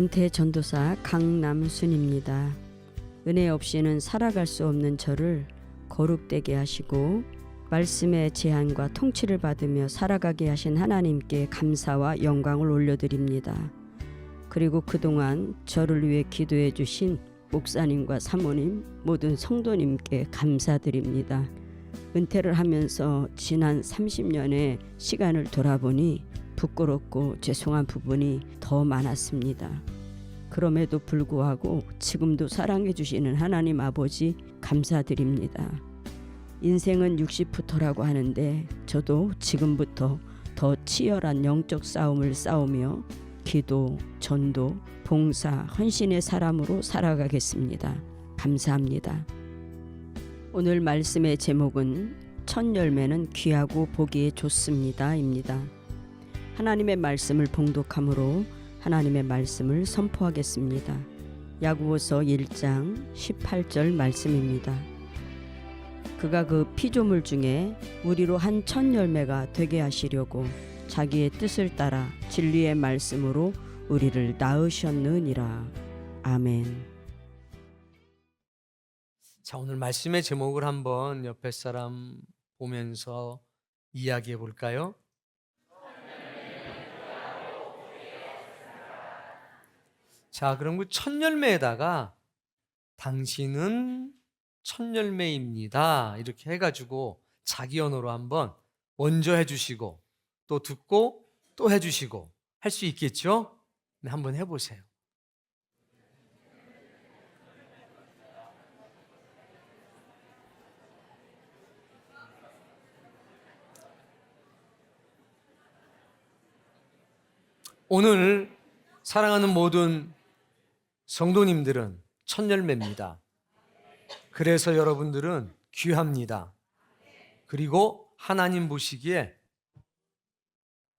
은퇴 전도사 강남순입니다. 은혜 없이는 살아갈 수 없는 저를 거룩되게 하시고 말씀의 제한과 통치를 받으며 살아가게 하신 하나님께 감사와 영광을 올려드립니다. 그리고 그동안 저를 위해 기도해 주신 목사님과 사모님, 모든 성도님께 감사드립니다. 은퇴를 하면서 지난 30년의 시간을 돌아보니 부끄럽고 죄송한 부분이 더 많았습니다. 그럼에도 불구하고 지금도 사랑해 주시는 하나님 아버지 감사드립니다. 인생은 60부터라고 하는데 저도 지금부터 더 치열한 영적 싸움을 싸우며 기도, 전도, 봉사, 헌신의 사람으로 살아가겠습니다. 감사합니다. 오늘 말씀의 제목은 첫 열매는 귀하고 보기에 좋습니다 입니다. 하나님의 말씀을 봉독함으로 하나님의 말씀을 선포하겠습니다. 야고보서 1장 18절 말씀입니다. 그가 그 피조물 중에 우리로 한 첫 열매가 되게 하시려고 자기의 뜻을 따라 진리의 말씀으로 우리를 낳으셨느니라. 아멘. 자, 오늘 말씀의 제목을 한번 옆에 사람 보면서 이야기해 볼까요? 자, 그럼 그 첫 열매에다가 당신은 첫 열매입니다 이렇게 해가지고 자기 언어로 한번 먼저 해주시고 또 듣고 또 해주시고 할 수 있겠죠? 네, 한번 해보세요. 오늘 사랑하는 모든 성도님들은 첫 열매입니다. 그래서 여러분들은 귀합니다. 그리고 하나님 보시기에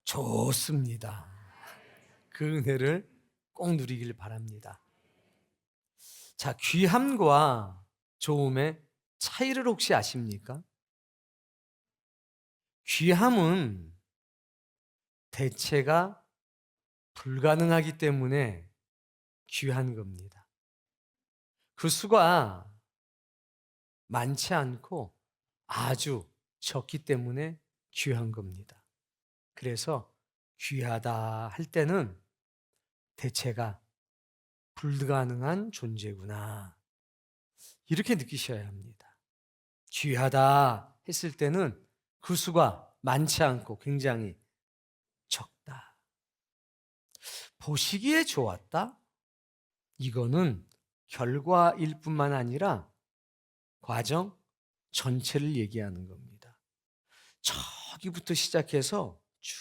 좋습니다. 그 은혜를 꼭 누리길 바랍니다. 자, 귀함과 좋음의 차이를 혹시 아십니까? 귀함은 대체가 불가능하기 때문에 귀한 겁니다. 그 수가 많지 않고 아주 적기 때문에 귀한 겁니다. 그래서 귀하다 할 때는 대체가 불가능한 존재구나 이렇게 느끼셔야 합니다. 귀하다 했을 때는 그 수가 많지 않고 굉장히 적다. 보시기에 좋았다? 이거는 결과일 뿐만 아니라 과정 전체를 얘기하는 겁니다. 저기부터 시작해서 쭉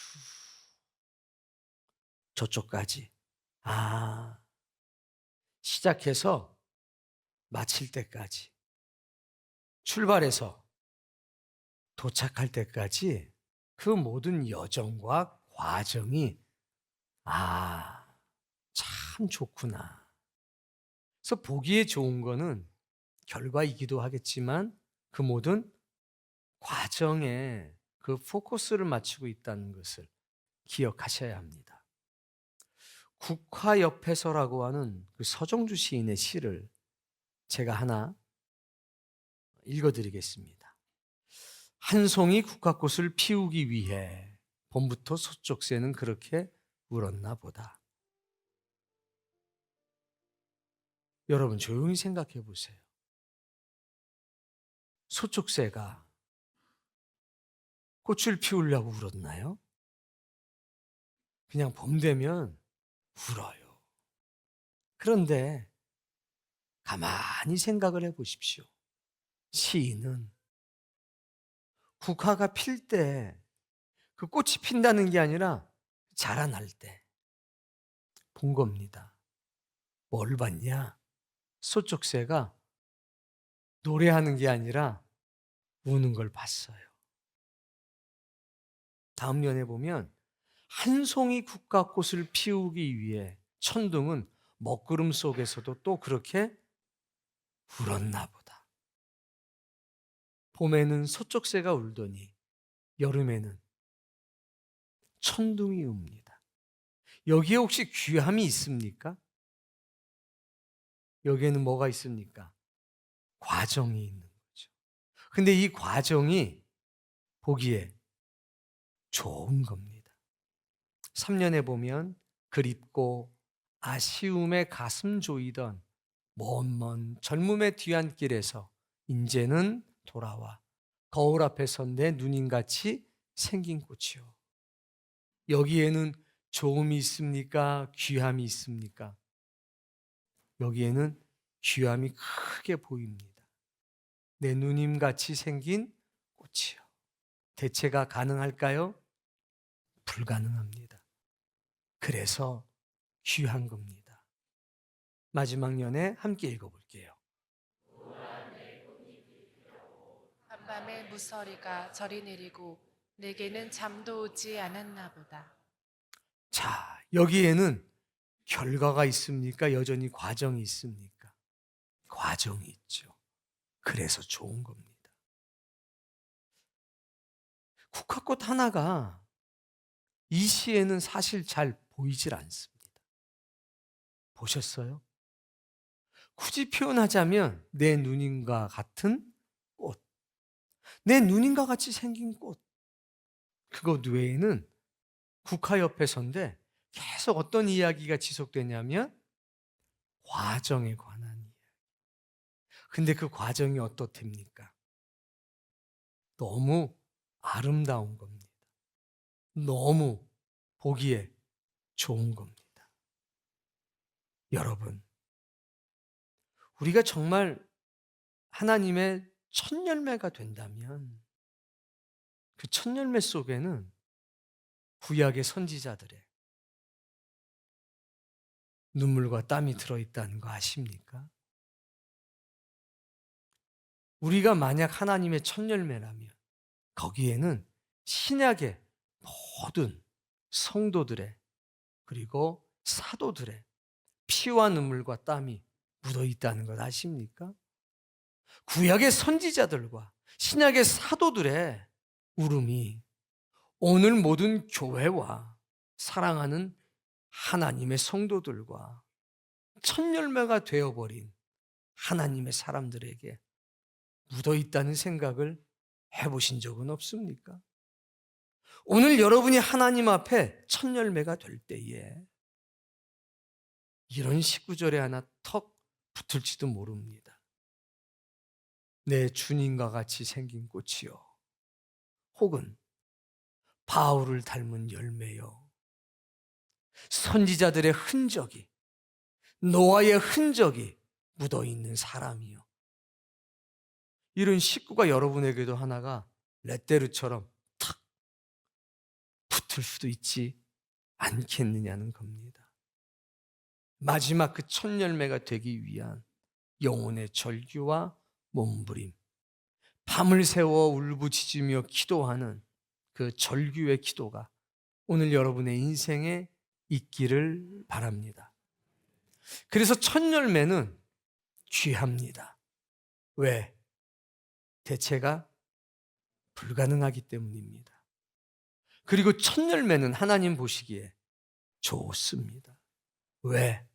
저쪽까지 시작해서 마칠 때까지 출발해서 도착할 때까지 그 모든 여정과 과정이 참 좋구나. 그래서 보기에 좋은 거는 결과이기도 하겠지만 그 모든 과정에 그 포커스를 맞추고 있다는 것을 기억하셔야 합니다. 국화옆에서라고 하는 그 서정주 시인의 시를 제가 하나 읽어드리겠습니다. 한 송이 국화꽃을 피우기 위해 봄부터 서쪽새는 그렇게 울었나 보다. 여러분 조용히 생각해 보세요. 서쪽새가 꽃을 피우려고 울었나요? 그냥 봄 되면 울어요. 그런데 가만히 생각을 해 보십시오. 시인은 국화가 필 때 그 꽃이 핀다는 게 아니라 자라날 때 본 겁니다. 뭘 봤냐? 서쪽새가 노래하는 게 아니라 우는 걸 봤어요. 다음 연에 보면 한 송이 국화꽃을 피우기 위해 천둥은 먹구름 속에서도 또 그렇게 울었나 보다. 봄에는 서쪽새가 울더니 여름에는 천둥이 웁니다. 여기에 혹시 귀함이 있습니까? 여기에는 뭐가 있습니까? 과정이 있는 거죠. 근데 이 과정이 보기에 좋은 겁니다. 3년에 보면 그립고 아쉬움에 가슴 조이던 먼 젊음의 뒤안길에서 이제는 돌아와 거울 앞에 선 내 누님같이 생긴 꽃이요. 여기에는 좋음이 있습니까? 귀함이 있습니까? 여기에는 귀함이 크게 보입니다. 내 누님같이 생긴 꽃이요. 대체가 가능할까요? 불가능합니다. 그래서 귀한 겁니다. 마지막 연에 함께 읽어볼게요. 한밤에 무서리가 저리 내리고 내게는 잠도 오지 않았나 보다. 자, 여기에는 결과가 있습니까? 여전히 과정이 있습니까? 과정이 있죠. 그래서 좋은 겁니다. 국화꽃 하나가 이 시에는 사실 잘 보이질 않습니다. 보셨어요? 굳이 표현하자면 내 누님과 같은 꽃, 내 누님과 같이 생긴 꽃, 그것 외에는 국화 옆에 선데 계속 어떤 이야기가 지속되냐면 과정에 관한 이야기. 근데 그 과정이 어떻답니까? 너무 아름다운 겁니다. 너무 보기에 좋은 겁니다. 여러분, 우리가 정말 하나님의 첫 열매가 된다면 그 첫 열매 속에는 구약의 선지자들의 눈물과 땀이 들어있다는 거 아십니까? 우리가 만약 하나님의 첫 열매라면 거기에는 신약의 모든 성도들의 그리고 사도들의 피와 눈물과 땀이 묻어 있다는 것 아십니까? 구약의 선지자들과 신약의 사도들의 울음이 오늘 모든 교회와 사랑하는 하나님의 성도들과 첫 열매가 되어버린 하나님의 사람들에게 묻어 있다는 생각을 해보신 적은 없습니까? 오늘 여러분이 하나님 앞에 첫 열매가 될 때에 이런 19절에 하나 턱 붙을지도 모릅니다. 내 주님과 같이 생긴 꽃이요. 혹은 바울을 닮은 열매요. 선지자들의 흔적이, 노아의 흔적이 묻어있는 사람이요. 이런 식구가 여러분에게도 하나가 레떼르처럼 탁 붙을 수도 있지 않겠느냐는 겁니다. 마지막 그 첫 열매가 되기 위한 영혼의 절규와 몸부림, 밤을 새워 울부짖으며 기도하는 그 절규의 기도가 오늘 여러분의 인생에 있기를 바랍니다. 그래서 첫 열매는 귀합니다. 왜? 대체가 불가능하기 때문입니다. 그리고 첫 열매는 하나님 보시기에 좋습니다. 왜?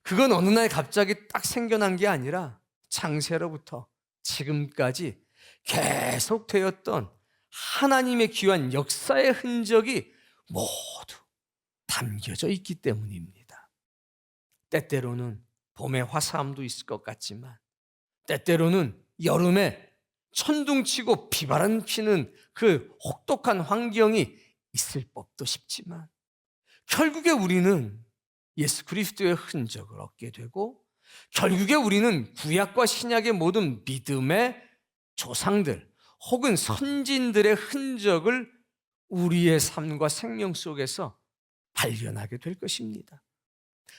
그건 어느 날 갑자기 딱 생겨난 게 아니라 창세로부터 지금까지 계속되었던 하나님의 귀한 역사의 흔적이 모두 담겨져 있기 때문입니다. 때때로는 봄에 화사함도 있을 것 같지만 때때로는 여름에 천둥치고 비바람 피는 그 혹독한 환경이 있을 법도 싶지만 결국에 우리는 예수 그리스도의 흔적을 얻게 되고 결국에 우리는 구약과 신약의 모든 믿음의 조상들 혹은 선진들의 흔적을 우리의 삶과 생명 속에서 발견하게 될 것입니다.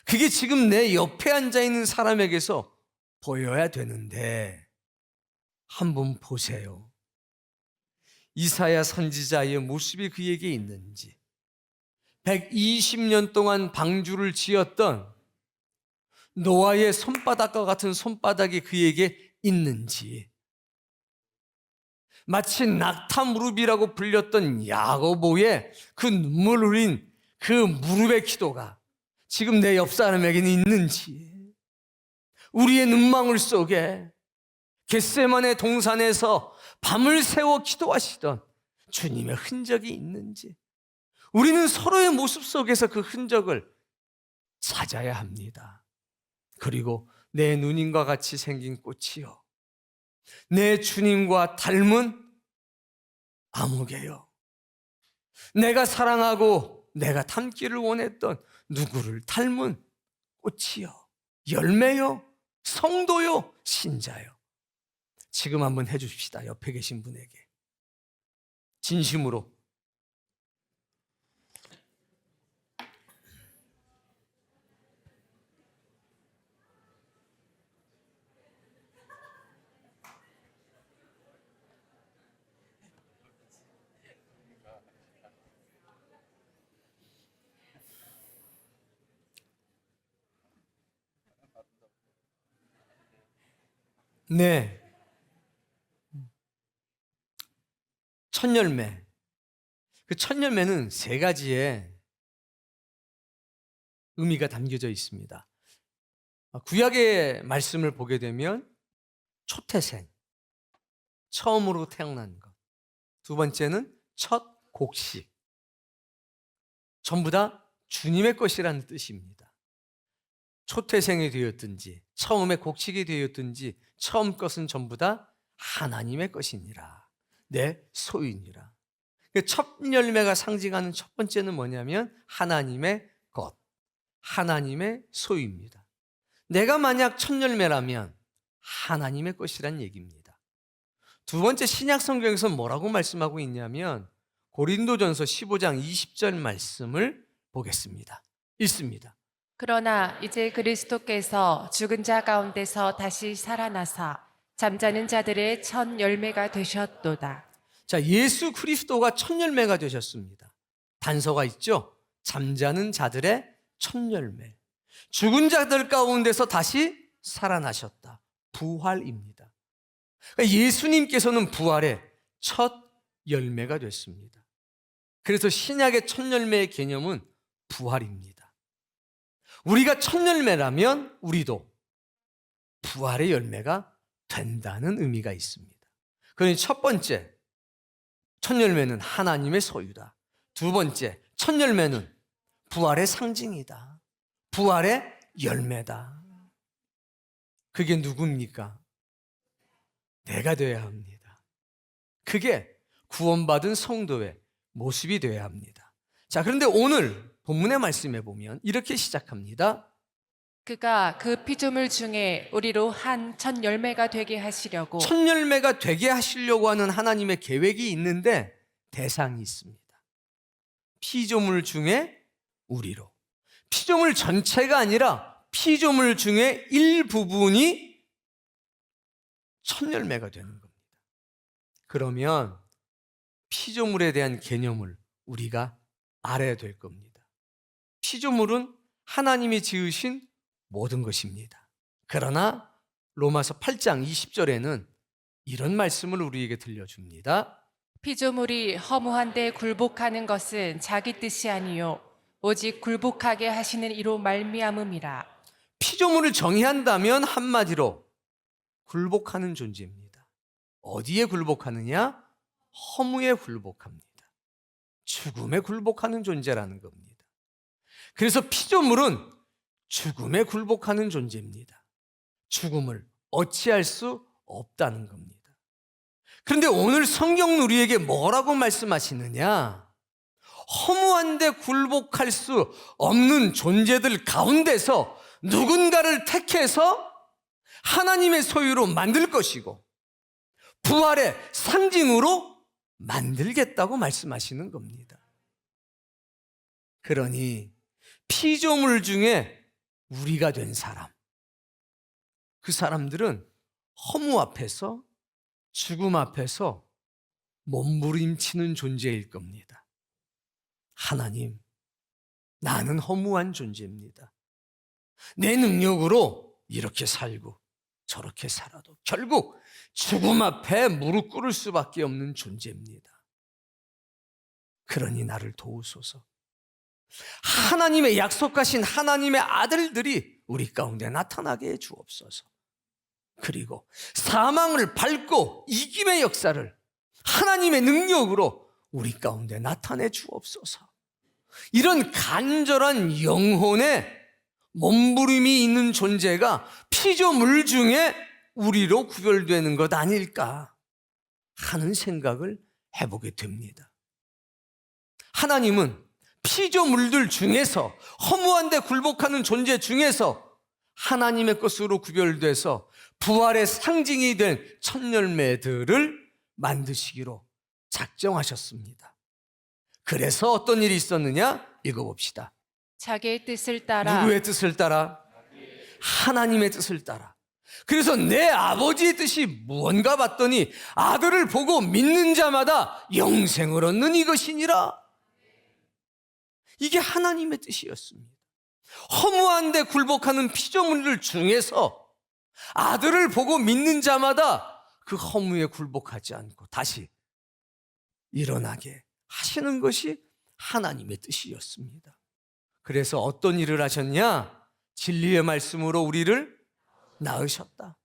그게 지금 내 옆에 앉아있는 사람에게서 보여야 되는데 한번 보세요. 이사야 선지자의 모습이 그에게 있는지 120년 동안 방주를 지었던 노아의 손바닥과 같은 손바닥이 그에게 있는지 마치 낙타 무릎이라고 불렸던 야고보의 그 눈물 흘린 그 무릎의 기도가 지금 내 옆 사람에게는 있는지 우리의 눈망울 속에 겟세마네 동산에서 밤을 새워 기도하시던 주님의 흔적이 있는지 우리는 서로의 모습 속에서 그 흔적을 찾아야 합니다. 그리고 내 누님과 같이 생긴 꽃이요, 내 주님과 닮은 아무개요, 내가 사랑하고 내가 닮기를 원했던 누구를 닮은 꽃이요, 열매요, 성도요, 신자요. 지금 한번 해주십시다. 옆에 계신 분에게 진심으로. 네. 첫 열매. 그 첫 열매는 세 가지의 의미가 담겨져 있습니다. 구약의 말씀을 보게 되면 초태생, 처음으로 태어난 것. 두 번째는 첫 곡식. 전부 다 주님의 것이라는 뜻입니다. 초태생이 되었든지 처음에 곡식이 되었든지 처음 것은 전부 다 하나님의 것이니라, 내 소유니라. 첫 열매가 상징하는 첫 번째는 뭐냐면 하나님의 것, 하나님의 소유입니다. 내가 만약 첫 열매라면 하나님의 것이란 얘기입니다. 두 번째, 신약 성경에서 뭐라고 말씀하고 있냐면 고린도전서 15장 20절 말씀을 보겠습니다. 읽습니다. 그러나 이제 그리스도께서 죽은 자 가운데서 다시 살아나사 잠자는 자들의 첫 열매가 되셨도다. 자, 예수 그리스도가 첫 열매가 되셨습니다. 단서가 있죠? 잠자는 자들의 첫 열매. 죽은 자들 가운데서 다시 살아나셨다. 부활입니다. 그러니까 예수님께서는 부활의 첫 열매가 됐습니다. 그래서 신약의 첫 열매의 개념은 부활입니다. 우리가 첫 열매라면 우리도 부활의 열매가 된다는 의미가 있습니다. 그러니 첫 번째, 첫 열매는 하나님의 소유다. 두 번째, 첫 열매는 부활의 상징이다. 부활의 열매다. 그게 누굽니까? 내가 되어야 합니다. 그게 구원받은 성도의 모습이 되어야 합니다. 자, 그런데 오늘 본문의 말씀에 보면 이렇게 시작합니다. 그가 그 피조물 중에 우리로 한 첫 열매가 되게 하시려고 첫 열매가 되게 하시려고 하는 하나님의 계획이 있는데 대상이 있습니다. 피조물 중에 우리로. 피조물 전체가 아니라 피조물 중에 일부분이 첫 열매가 되는 겁니다. 그러면 피조물에 대한 개념을 우리가 알아야 될 겁니다. 피조물은 하나님이 지으신 모든 것입니다. 그러나 로마서 8장 20절에는 이런 말씀을 우리에게 들려줍니다. 피조물이 허무한데 굴복하는 것은 자기 뜻이 아니요 오직 굴복하게 하시는 이로 말미암음이라. 피조물을 정의한다면 한마디로 굴복하는 존재입니다. 어디에 굴복하느냐? 허무에 굴복합니다. 죽음에 굴복하는 존재라는 겁니다. 그래서 피조물은 죽음에 굴복하는 존재입니다. 죽음을 어찌할 수 없다는 겁니다. 그런데 오늘 성경은 우리에게 뭐라고 말씀하시느냐? 허무한데 굴복할 수 없는 존재들 가운데서 누군가를 택해서 하나님의 소유로 만들 것이고 부활의 상징으로 만들겠다고 말씀하시는 겁니다. 그러니 피조물 중에 우리가 된 사람, 그 사람들은 허무 앞에서, 죽음 앞에서 몸부림치는 존재일 겁니다. 하나님, 나는 허무한 존재입니다. 내 능력으로 이렇게 살고 저렇게 살아도 결국 죽음 앞에 무릎 꿇을 수밖에 없는 존재입니다. 그러니 나를 도우소서. 하나님의 약속하신 하나님의 아들들이 우리 가운데 나타나게 해 주옵소서. 그리고 사망을 밟고 이김의 역사를 하나님의 능력으로 우리 가운데 나타내 주옵소서. 이런 간절한 영혼의 몸부림이 있는 존재가 피조물 중에 우리로 구별되는 것 아닐까 하는 생각을 해보게 됩니다. 하나님은 피조물들 중에서, 허무한 데 굴복하는 존재 중에서 하나님의 것으로 구별돼서 부활의 상징이 된 첫 열매들을 만드시기로 작정하셨습니다. 그래서 어떤 일이 있었느냐? 읽어봅시다. 자기의 뜻을 따라 누구의 뜻을 따라? 하나님의 뜻을 따라. 그래서 내 아버지의 뜻이 무언가 봤더니 아들을 보고 믿는 자마다 영생을 얻는 이것이니라. 이게 하나님의 뜻이었습니다. 허무한 데 굴복하는 피조물들 중에서 아들을 보고 믿는 자마다 그 허무에 굴복하지 않고 다시 일어나게 하시는 것이 하나님의 뜻이었습니다. 그래서 어떤 일을 하셨냐? 진리의 말씀으로 우리를 낳으셨다.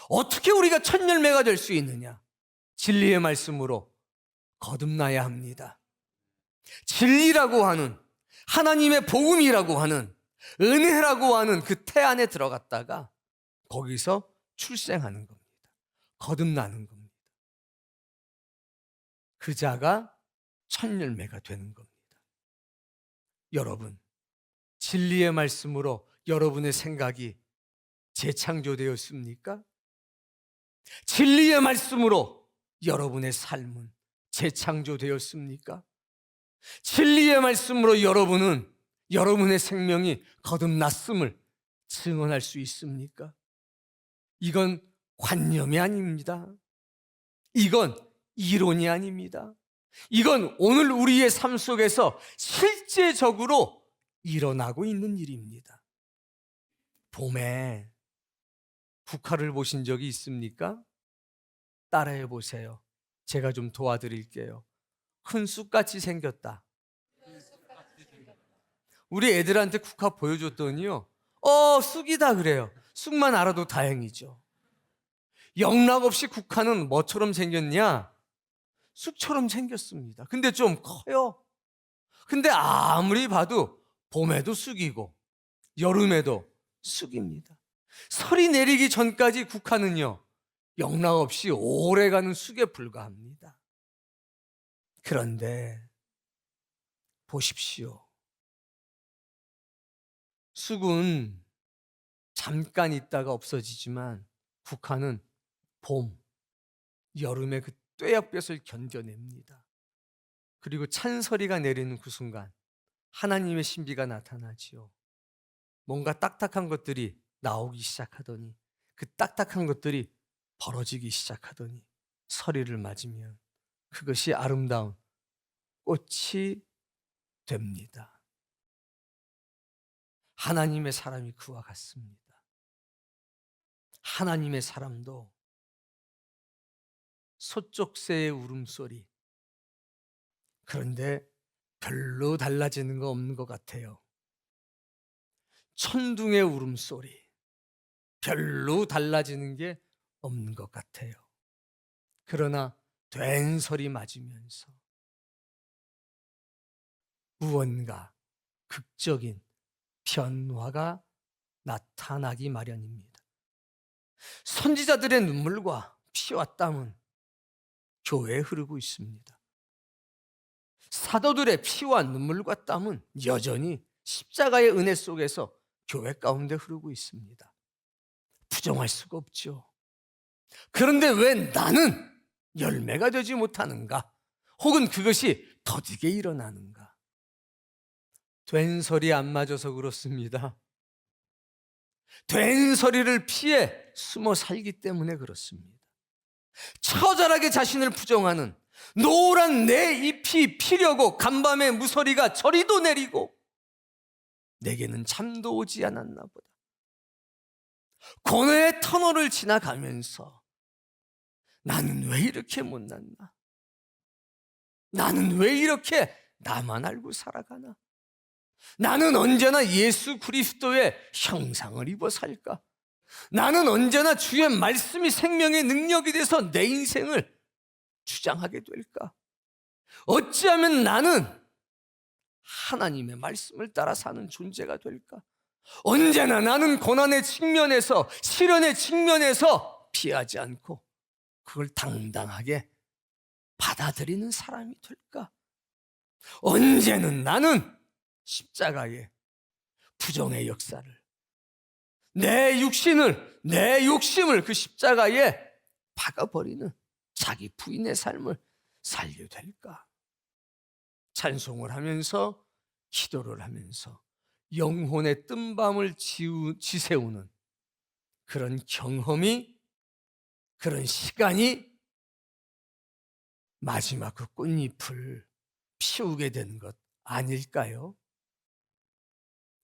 어떻게 우리가 첫 열매가 될 수 있느냐? 진리의 말씀으로 거듭나야 합니다. 진리라고 하는, 하나님의 복음이라고 하는, 은혜라고 하는 그 태 안에 들어갔다가 거기서 출생하는 겁니다. 거듭나는 겁니다. 그 자가 첫 열매가 되는 겁니다. 여러분, 진리의 말씀으로 여러분의 생각이 재창조되었습니까? 진리의 말씀으로 여러분의 삶은 재창조되었습니까? 진리의 말씀으로 여러분은 여러분의 생명이 거듭났음을 증언할 수 있습니까? 이건 관념이 아닙니다. 이건 이론이 아닙니다. 이건 오늘 우리의 삶 속에서 실제적으로 일어나고 있는 일입니다. 봄에 국화를 보신 적이 있습니까? 따라해 보세요. 제가 좀 도와드릴게요. 큰 쑥같이 생겼다. 우리 애들한테 국화 보여줬더니요, 쑥이다 그래요. 쑥만 알아도 다행이죠. 영락없이 국화는 뭐처럼 생겼냐? 쑥처럼 생겼습니다. 근데 좀 커요. 근데 아무리 봐도 봄에도 쑥이고 여름에도 쑥입니다. 설이 내리기 전까지 국화는요, 영락없이 오래가는 쑥에 불과합니다. 그런데 보십시오. 쑥은 잠깐 있다가 없어지지만 국화는 봄, 여름에 그 뙤약볕을 견뎌냅니다. 그리고 찬설이가 내리는 그 순간 하나님의 신비가 나타나지요. 뭔가 딱딱한 것들이 나오기 시작하더니 그 딱딱한 것들이 벌어지기 시작하더니 서리를 맞으면 그것이 아름다운 꽃이 됩니다. 하나님의 사람이 그와 같습니다. 하나님의 사람도 소쪽새의 울음소리, 그런데 별로 달라지는 거 없는 것 같아요. 천둥의 울음소리, 별로 달라지는 게 없는 것 같아요. 그러나 된설이 맞으면서 무언가 극적인 변화가 나타나기 마련입니다. 선지자들의 눈물과 피와 땀은 교회에 흐르고 있습니다. 사도들의 피와 눈물과 땀은 여전히 십자가의 은혜 속에서 교회 가운데 흐르고 있습니다. 부정할 수가 없죠. 그런데 왜 나는 열매가 되지 못하는가? 혹은 그것이 더디게 일어나는가? 된설이 안 맞아서 그렇습니다. 된설이를 피해 숨어 살기 때문에 그렇습니다. 처절하게 자신을 부정하는 노란 내 잎이 피려고 간밤에 무서리가 저리도 내리고 내게는 잠도 오지 않았나 보다. 고뇌의 터널을 지나가면서 나는 왜 이렇게 못났나? 나는 왜 이렇게 나만 알고 살아가나? 나는 언제나 예수 그리스도의 형상을 입어 살까? 나는 언제나 주의 말씀이 생명의 능력이 돼서 내 인생을 주장하게 될까? 어찌하면 나는 하나님의 말씀을 따라 사는 존재가 될까? 언제나 나는 고난의 측면에서, 시련의 측면에서 피하지 않고 그걸 당당하게 받아들이는 사람이 될까? 언제는 나는 십자가의 부정의 역사를, 내 육신을, 내 욕심을 그 십자가에 박아버리는 자기 부인의 삶을 살게 될까? 찬송을 하면서, 기도를 하면서 영혼의 뜬밤을 지새우는 그런 경험이, 그런 시간이 마지막 그 꽃잎을 피우게 되는 것 아닐까요?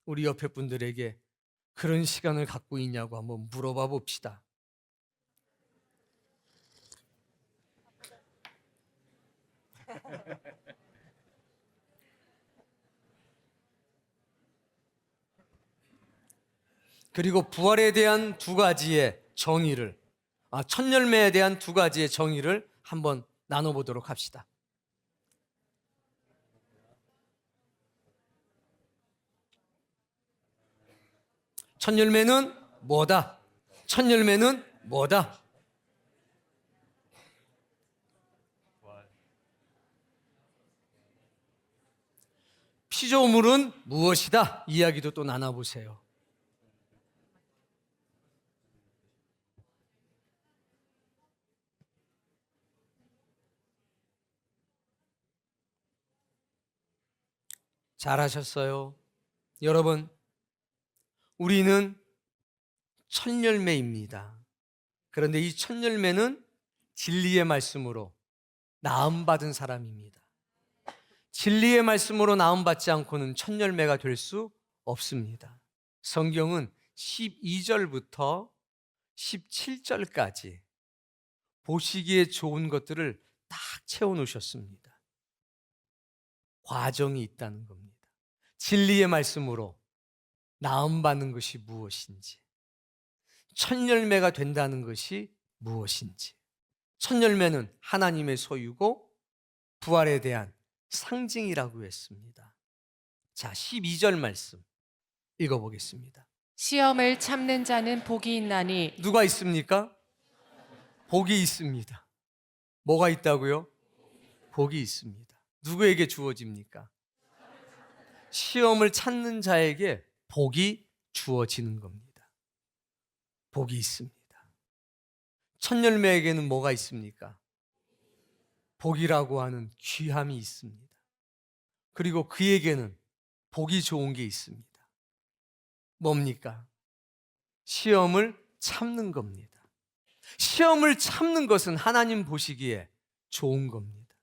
우리 옆에 분들에게 그런 시간을 갖고 있냐고 한번 물어봐 봅시다. 그리고 부활에 대한 두 가지의 정의를, 첫 열매에 대한 두 가지의 정의를 한번 나눠보도록 합시다. 첫 열매는 뭐다? 첫 열매는 뭐다? 피조물은 무엇이다? 이야기도 또 나눠보세요. 잘하셨어요. 여러분, 우리는 첫 열매입니다. 그런데 이 첫 열매는 진리의 말씀으로 나음받은 사람입니다. 진리의 말씀으로 나음받지 않고는 첫 열매가 될 수 없습니다. 성경은 12절부터 17절까지 보시기에 좋은 것들을 딱 채워놓으셨습니다. 과정이 있다는 겁니다. 진리의 말씀으로 나음받는 것이 무엇인지, 첫 열매가 된다는 것이 무엇인지. 첫 열매는 하나님의 소유고 부활에 대한 상징이라고 했습니다. 자, 12절 말씀 읽어보겠습니다. 시험을 참는 자는 복이 있나니 누가 있습니까? 복이 있습니다. 뭐가 있다고요? 복이 있습니다. 누구에게 주어집니까? 시험을 찾는 자에게 복이 주어지는 겁니다. 복이 있습니다. 첫 열매에게는 뭐가 있습니까? 복이라고 하는 귀함이 있습니다. 그리고 그에게는 복이 좋은 게 있습니다. 뭡니까? 시험을 참는 겁니다. 시험을 참는 것은 하나님 보시기에 좋은 겁니다.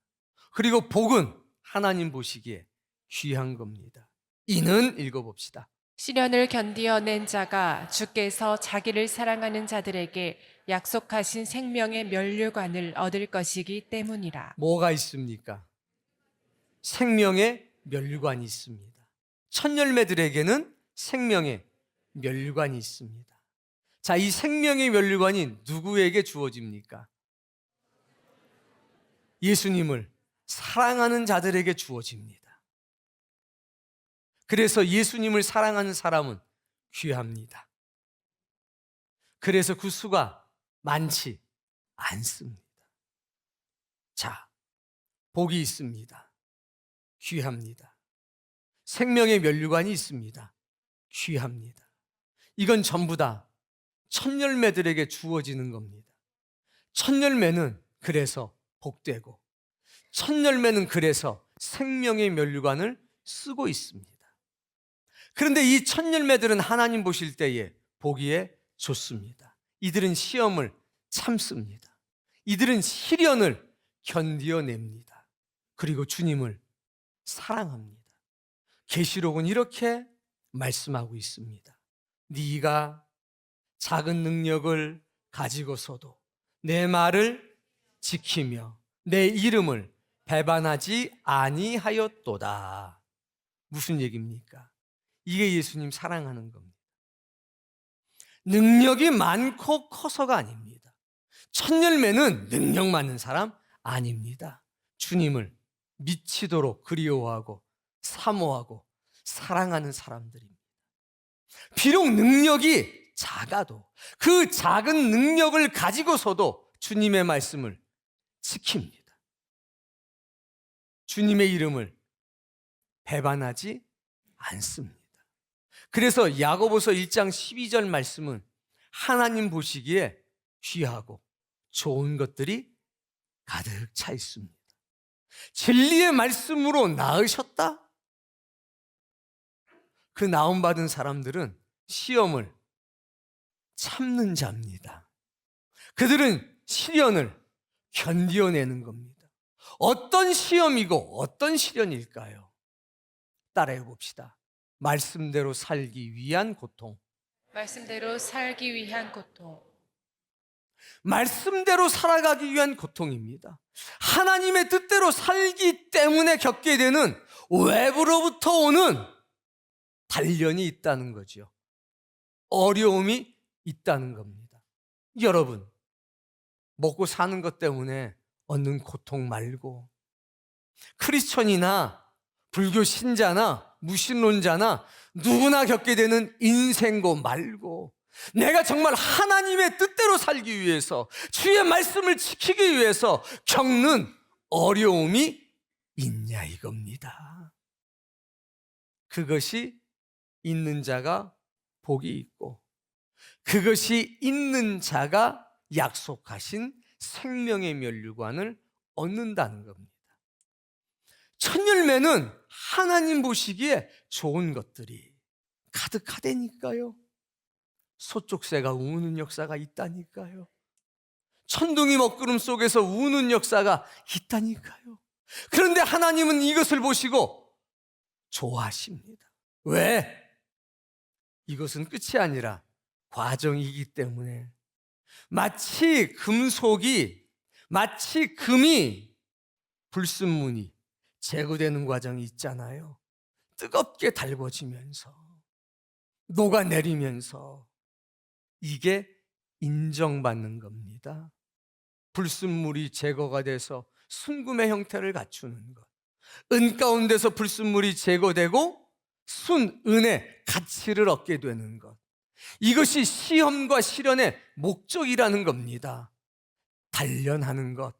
그리고 복은 하나님 보시기에 귀한 겁니다. 이는 읽어봅시다. 시련을 견디어낸 자가 주께서 자기를 사랑하는 자들에게 약속하신 생명의 면류관을 얻을 것이기 때문이라. 뭐가 있습니까? 생명의 면류관이 있습니다. 첫 열매들에게는 생명의 면류관이 있습니다. 자, 이 생명의 면류관이 누구에게 주어집니까? 예수님을 사랑하는 자들에게 주어집니다. 그래서 예수님을 사랑하는 사람은 귀합니다. 그래서 그 수가 많지 않습니다. 자, 복이 있습니다. 귀합니다. 생명의 면류관이 있습니다. 귀합니다. 이건 전부 다 첫 열매들에게 주어지는 겁니다. 첫 열매는 그래서 복되고, 첫 열매는 그래서 생명의 면류관을 쓰고 있습니다. 그런데 이 첫 열매들은 하나님 보실 때에 보기에 좋습니다. 이들은 시험을 참습니다. 이들은 시련을 견디어냅니다. 그리고 주님을 사랑합니다. 계시록은 이렇게 말씀하고 있습니다. 네가 작은 능력을 가지고서도 내 말을 지키며 내 이름을 배반하지 아니하였도다. 무슨 얘기입니까? 이게 예수님 사랑하는 겁니다. 능력이 많고 커서가 아닙니다. 첫 열매는 능력 많은 사람 아닙니다. 주님을 미치도록 그리워하고 사모하고 사랑하는 사람들입니다. 비록 능력이 작아도 그 작은 능력을 가지고서도 주님의 말씀을 지킵니다. 주님의 이름을 배반하지 않습니다. 그래서 야고보서 1장 12절 말씀은 하나님 보시기에 귀하고 좋은 것들이 가득 차 있습니다. 진리의 말씀으로 낳으셨다? 그 나음받은 사람들은 시험을 참는 자입니다. 그들은 시련을 견디어내는 겁니다. 어떤 시험이고 어떤 시련일까요? 따라해 봅시다. 말씀대로 살기 위한 고통. 말씀대로 살기 위한 고통. 말씀대로 살아가기 위한 고통입니다. 하나님의 뜻대로 살기 때문에 겪게 되는 외부로부터 오는 단련이 있다는 거죠. 어려움이 있다는 겁니다. 여러분, 먹고 사는 것 때문에 얻는 고통 말고 크리스천이나 불교 신자나 무신론자나 누구나 겪게 되는 인생고 말고 내가 정말 하나님의 뜻대로 살기 위해서 주의 말씀을 지키기 위해서 겪는 어려움이 있냐 이겁니다. 그것이 있는 자가 복이 있고 그것이 있는 자가 약속하신 생명의 면류관을 얻는다는 겁니다. 첫 열매는 하나님 보시기에 좋은 것들이 가득하다니까요. 소쪽새가 우는 역사가 있다니까요. 천둥이 먹구름 속에서 우는 역사가 있다니까요. 그런데 하나님은 이것을 보시고 좋아하십니다. 왜? 이것은 끝이 아니라 과정이기 때문에 마치 금이 불순물이 제거되는 과정이 있잖아요. 뜨겁게 달궈지면서 녹아내리면서 이게 인정받는 겁니다. 불순물이 제거가 돼서 순금의 형태를 갖추는 것. 은 가운데서 불순물이 제거되고 순은의 가치를 얻게 되는 것. 이것이 시험과 시련의 목적이라는 겁니다. 단련하는 것,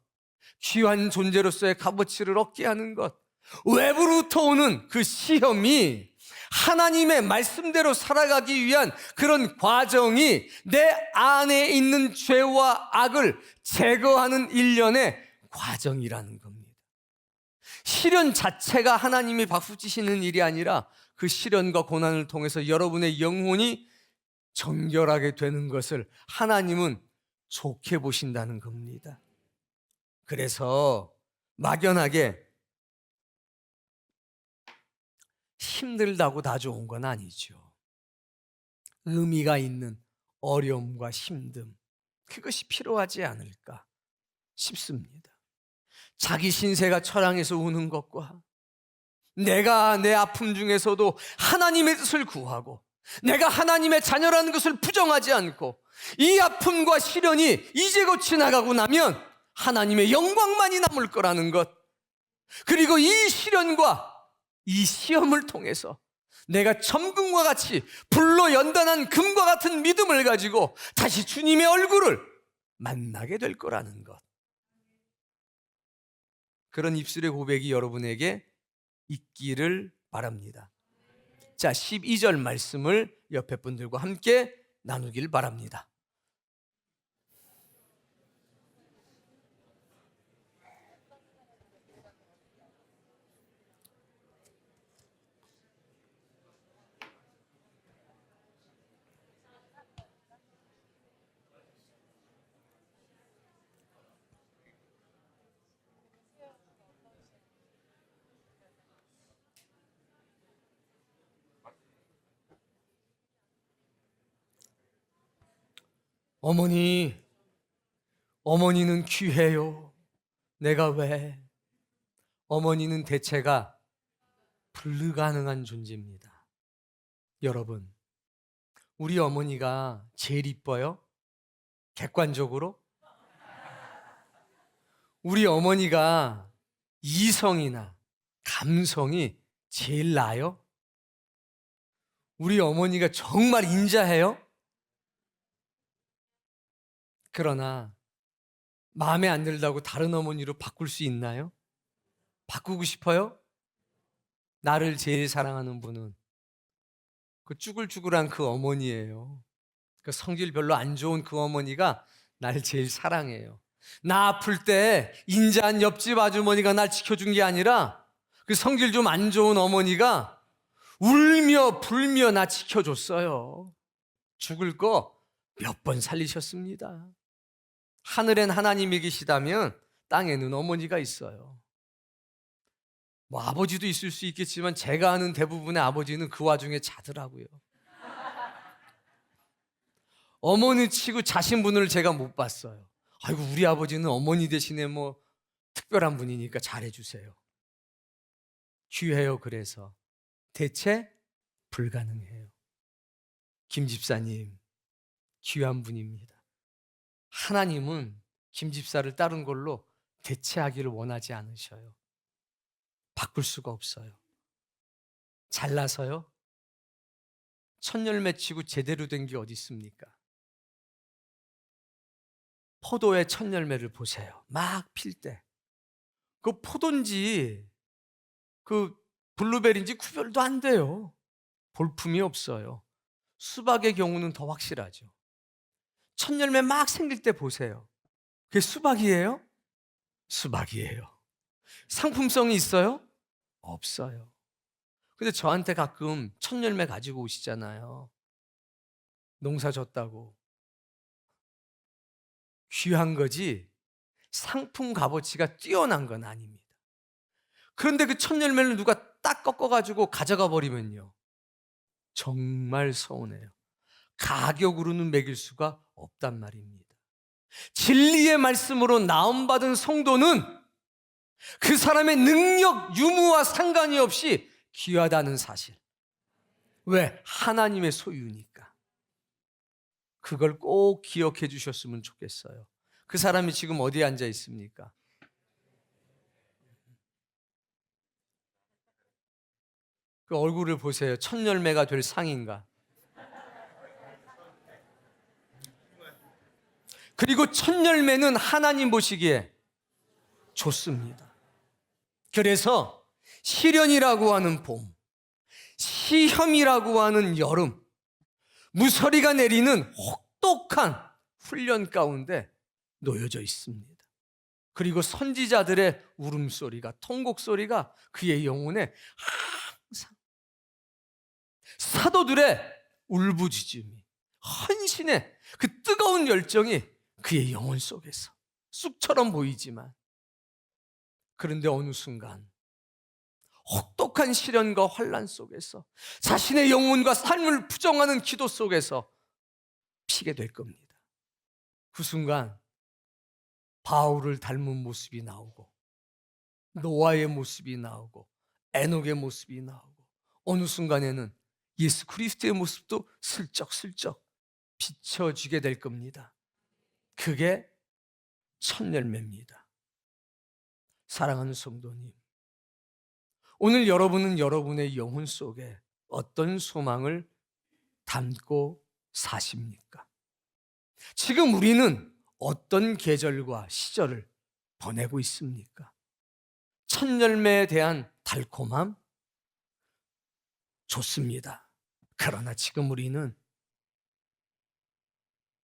귀한 존재로서의 값어치를 얻게 하는 것, 외부로부터 오는 그 시험이 하나님의 말씀대로 살아가기 위한 그런 과정이 내 안에 있는 죄와 악을 제거하는 일련의 과정이라는 겁니다. 시련 자체가 하나님이 박수치시는 일이 아니라 그 시련과 고난을 통해서 여러분의 영혼이 정결하게 되는 것을 하나님은 좋게 보신다는 겁니다. 그래서 막연하게 힘들다고 다 좋은 건 아니죠. 의미가 있는 어려움과 힘듦, 그것이 필요하지 않을까 싶습니다. 자기 신세가 처량해서 우는 것과 내가 내 아픔 중에서도 하나님의 뜻을 구하고 내가 하나님의 자녀라는 것을 부정하지 않고 이 아픔과 시련이 이제 곧 지나가고 나면 하나님의 영광만이 남을 거라는 것, 그리고 이 시련과 이 시험을 통해서 내가 점금과 같이 불로 연단한 금과 같은 믿음을 가지고 다시 주님의 얼굴을 만나게 될 거라는 것, 그런 입술의 고백이 여러분에게 있기를 바랍니다. 자, 12절 말씀을 옆에 분들과 함께 나누길 바랍니다. 어머니는 귀해요. 내가 왜? 어머니는 대체가 불가능한 존재입니다. 여러분, 우리 어머니가 제일 이뻐요? 객관적으로? 우리 어머니가 이성이나 감성이 제일 나아요? 우리 어머니가 정말 인자해요? 그러나 마음에 안 들다고 다른 어머니로 바꿀 수 있나요? 바꾸고 싶어요? 나를 제일 사랑하는 분은 그 쭈글쭈글한 그 어머니예요. 그 성질 별로 안 좋은 그 어머니가 날 제일 사랑해요. 나 아플 때 인자한 옆집 아주머니가 날 지켜준 게 아니라 그 성질 좀 안 좋은 어머니가 울며 불며 나 지켜줬어요. 죽을 거 몇 번 살리셨습니다. 하늘엔 하나님이 계시다면 땅에는 어머니가 있어요. 뭐 아버지도 있을 수 있겠지만 제가 아는 대부분의 아버지는 그 와중에 자더라고요. 어머니 치고 자신분을 제가 못 봤어요. 아이고, 우리 아버지는 어머니 대신에 뭐 특별한 분이니까 잘해주세요. 귀해요. 그래서 대체 불가능해요. 김 집사님 귀한 분입니다. 하나님은 김 집사를 다른 걸로 대체하기를 원하지 않으셔요. 바꿀 수가 없어요. 잘나서요? 첫열매 치고 제대로 된 게 어디 있습니까? 포도의 첫열매를 보세요. 막 필 때 그 포도인지 그 블루베리인지 구별도 안 돼요. 볼품이 없어요. 수박의 경우는 더 확실하죠. 첫열매 막 생길 때 보세요. 그게 수박이에요? 수박이에요. 상품성이 있어요? 없어요. 근데 저한테 가끔 첫열매 가지고 오시잖아요. 농사 졌다고. 귀한 거지 상품 값어치가 뛰어난 건 아닙니다. 그런데 그 첫열매를 누가 딱 꺾어가지고 가져가 버리면요, 정말 서운해요. 가격으로는 매길 수가 없단 말입니다. 진리의 말씀으로 나음받은 성도는 그 사람의 능력, 유무와 상관이 없이 귀하다는 사실. 왜? 하나님의 소유니까. 그걸 꼭 기억해 주셨으면 좋겠어요. 그 사람이 지금 어디에 앉아 있습니까? 그 얼굴을 보세요. 첫열매가 될 상인가? 그리고 첫열매는 하나님 보시기에 좋습니다. 그래서 시련이라고 하는 봄, 시험이라고 하는 여름, 무서리가 내리는 혹독한 훈련 가운데 놓여져 있습니다. 그리고 선지자들의 울음소리가, 통곡소리가 그의 영혼에 항상, 사도들의 울부짖음이, 헌신의 그 뜨거운 열정이 그의 영혼 속에서 쑥처럼 보이지만, 그런데 어느 순간 혹독한 시련과 환난 속에서 자신의 영혼과 삶을 부정하는 기도 속에서 피게 될 겁니다. 그 순간 바울을 닮은 모습이 나오고, 노아의 모습이 나오고, 에녹의 모습이 나오고, 어느 순간에는 예수 그리스도의 모습도 슬쩍슬쩍 비춰지게 될 겁니다. 그게 첫열매입니다. 사랑하는 성도님, 오늘 여러분은 여러분의 영혼 속에 어떤 소망을 담고 사십니까? 지금 우리는 어떤 계절과 시절을 보내고 있습니까? 첫열매에 대한 달콤함? 좋습니다. 그러나 지금 우리는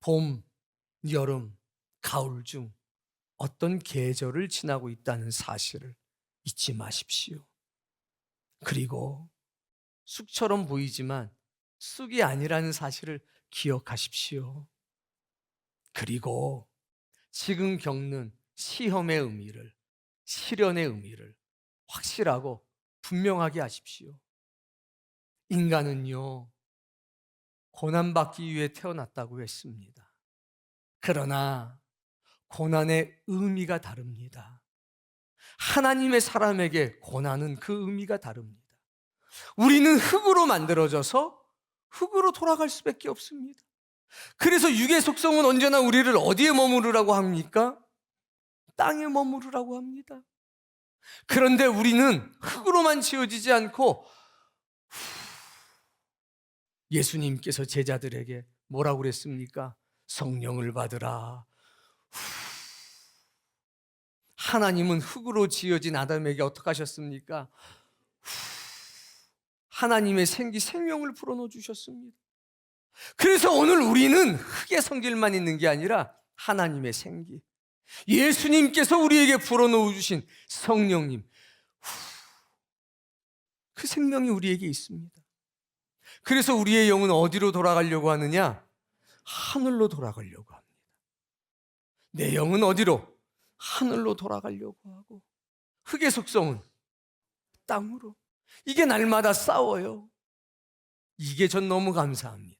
봄, 여름, 가을 중 어떤 계절을 지나고 있다는 사실을 잊지 마십시오. 그리고 쑥처럼 보이지만 쑥이 아니라는 사실을 기억하십시오. 그리고 지금 겪는 시험의 의미를, 시련의 의미를 확실하고 분명하게 하십시오. 인간은요, 고난받기 위해 태어났다고 했습니다. 그러나 고난의 의미가 다릅니다. 하나님의 사람에게 고난은 그 의미가 다릅니다. 우리는 흙으로 만들어져서 흙으로 돌아갈 수밖에 없습니다. 그래서 육의 속성은 언제나 우리를 어디에 머무르라고 합니까? 땅에 머무르라고 합니다. 그런데 우리는 흙으로만 지어지지 않고 예수님께서 제자들에게 뭐라고 그랬습니까? 성령을 받으라. 하나님은 흙으로 지어진 아담에게 어떻게 하셨습니까? 하나님의 생명을 불어넣어 주셨습니다. 그래서 오늘 우리는 흙의 성질만 있는 게 아니라 하나님의 생기, 예수님께서 우리에게 불어넣어 주신 성령님, 그 생명이 우리에게 있습니다. 그래서 우리의 영은 어디로 돌아가려고 하느냐? 하늘로 돌아가려고 합니다. 내 영은 어디로? 하늘로 돌아가려고 하고, 흙의 속성은 땅으로. 이게 날마다 싸워요. 이게 전 너무 감사합니다.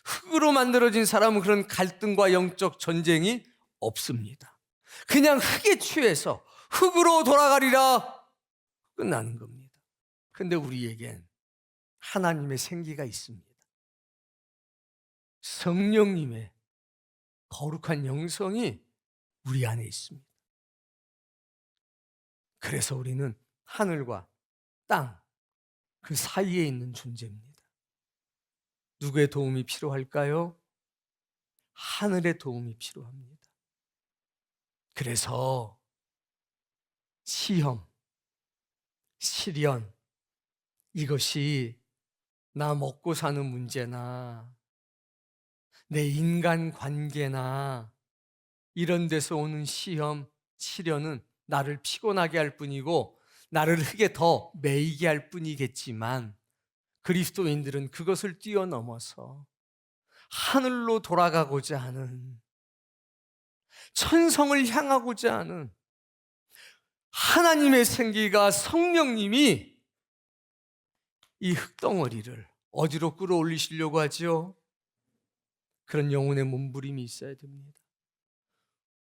흙으로 만들어진 사람은 그런 갈등과 영적 전쟁이 없습니다. 그냥 흙에 취해서 흙으로 돌아가리라 끝나는 겁니다. 근데 우리에겐 하나님의 생기가 있습니다. 성령님의 거룩한 영성이 우리 안에 있습니다. 그래서 우리는 하늘과 땅, 그 사이에 있는 존재입니다. 누구의 도움이 필요할까요? 하늘의 도움이 필요합니다. 그래서 시험, 시련, 이것이 나 먹고 사는 문제나 내 인간 관계나 이런 데서 오는 시험, 시련은 나를 피곤하게 할 뿐이고 나를 흙에 더 매이게 할 뿐이겠지만 그리스도인들은 그것을 뛰어넘어서 하늘로 돌아가고자 하는, 천성을 향하고자 하는 하나님의 생기가 성령님이 이 흙덩어리를 어디로 끌어올리시려고 하죠? 그런 영혼의 몸부림이 있어야 됩니다.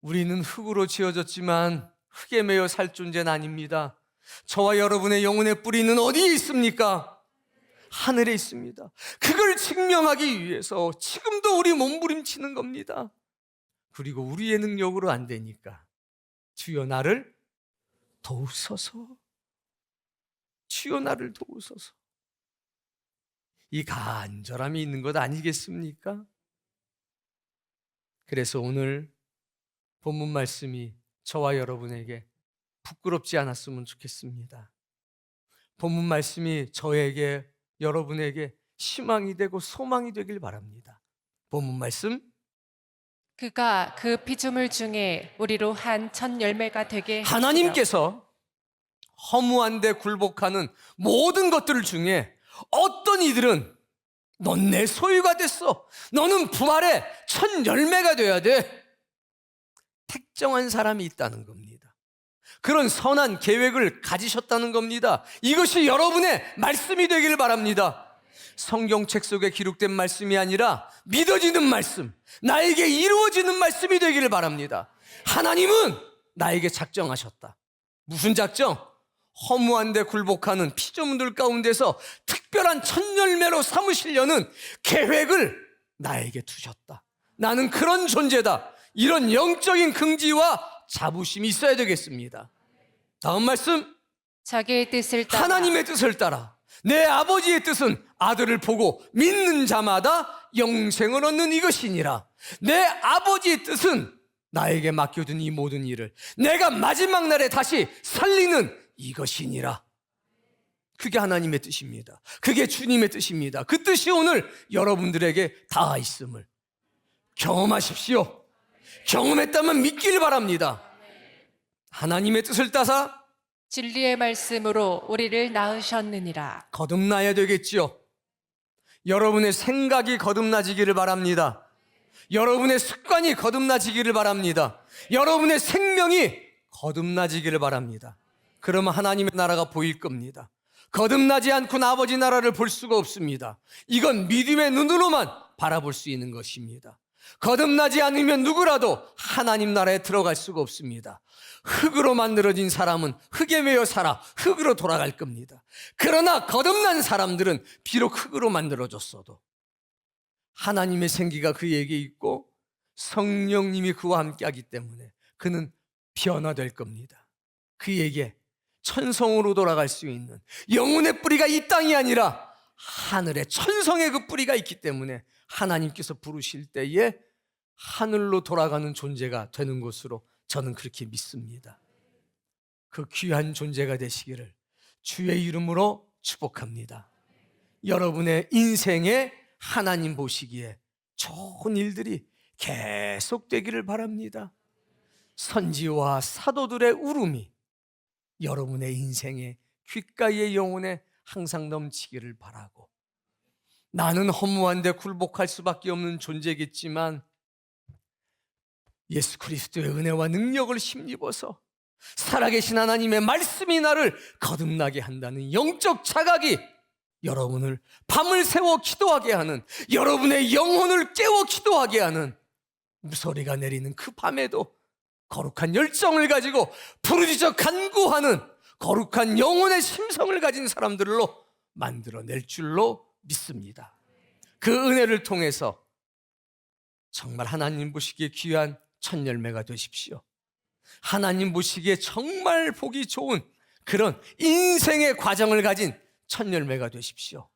우리는 흙으로 지어졌지만 흙에 매여 살 존재는 아닙니다. 저와 여러분의 영혼의 뿌리는 어디에 있습니까? 하늘에 있습니다. 그걸 증명하기 위해서 지금도 우리 몸부림치는 겁니다. 그리고 우리의 능력으로 안 되니까 주여 나를 도우소서, 주여 나를 도우소서, 이 간절함이 있는 것 아니겠습니까? 그래서 오늘 본문 말씀이 저와 여러분에게 부끄럽지 않았으면 좋겠습니다. 본문 말씀이 저에게, 여러분에게 희망이 되고 소망이 되길 바랍니다. 본문 말씀, 그가 그 피조물 중에 우리로 한 첫 열매가 되게 하시려. 하나님께서 허무한데 굴복하는 모든 것들 중에 어떤 이들은 넌 내 소유가 됐어, 너는 부활의 첫 열매가 돼야 돼, 택정한 사람이 있다는 겁니다. 그런 선한 계획을 가지셨다는 겁니다. 이것이 여러분의 말씀이 되길 바랍니다. 성경책 속에 기록된 말씀이 아니라 믿어지는 말씀, 나에게 이루어지는 말씀이 되기를 바랍니다. 하나님은 나에게 작정하셨다. 무슨 작정? 허무한데 굴복하는 피조물들 가운데서 특별한 첫 열매로 삼으시려는 계획을 나에게 두셨다. 나는 그런 존재다. 이런 영적인 긍지와 자부심이 있어야 되겠습니다. 다음 말씀, 자기의 뜻을 따라 하나님의 뜻을 따라 내 아버지의 뜻은 아들을 보고 믿는 자마다 영생을 얻는 이것이니라. 내 아버지의 뜻은 나에게 맡겨둔 이 모든 일을 내가 마지막 날에 다시 살리는 이것이니라. 그게 하나님의 뜻입니다. 그게 주님의 뜻입니다. 그 뜻이 오늘 여러분들에게 다 있음을 경험하십시오. 경험했다면 믿기를 바랍니다. 하나님의 뜻을 따사 진리의 말씀으로 우리를 낳으셨느니라. 거듭나야 되겠지요. 여러분의 생각이 거듭나지기를 바랍니다. 여러분의 습관이 거듭나지기를 바랍니다. 여러분의 생명이 거듭나지기를 바랍니다. 그러면 하나님의 나라가 보일 겁니다. 거듭나지 않고는 아버지 나라를 볼 수가 없습니다. 이건 믿음의 눈으로만 바라볼 수 있는 것입니다. 거듭나지 않으면 누구라도 하나님 나라에 들어갈 수가 없습니다. 흙으로 만들어진 사람은 흙에 매여 살아 흙으로 돌아갈 겁니다. 그러나 거듭난 사람들은 비록 흙으로 만들어졌어도 하나님의 생기가 그에게 있고 성령님이 그와 함께하기 때문에 그는 변화될 겁니다. 그에게 천성으로 돌아갈 수 있는 영혼의 뿌리가 이 땅이 아니라 하늘의 천성의 그 뿌리가 있기 때문에 하나님께서 부르실 때에 하늘로 돌아가는 존재가 되는 것으로 저는 그렇게 믿습니다. 그 귀한 존재가 되시기를 주의 이름으로 축복합니다. 여러분의 인생에 하나님 보시기에 좋은 일들이 계속되기를 바랍니다. 선지와 사도들의 울음이 여러분의 인생의 귓가의 영혼에 항상 넘치기를 바라고, 나는 허무한데 굴복할 수밖에 없는 존재겠지만 예수 그리스도의 은혜와 능력을 힘입어서 살아계신 하나님의 말씀이 나를 거듭나게 한다는 영적 자각이 여러분을 밤을 새워 기도하게 하는, 여러분의 영혼을 깨워 기도하게 하는, 무서리가 내리는 그 밤에도 거룩한 열정을 가지고 부르짖어 간구하는 거룩한 영혼의 심성을 가진 사람들로 만들어낼 줄로 믿습니다. 그 은혜를 통해서 정말 하나님 보시기에 귀한 첫 열매가 되십시오. 하나님 보시기에 정말 보기 좋은 그런 인생의 과정을 가진 첫 열매가 되십시오.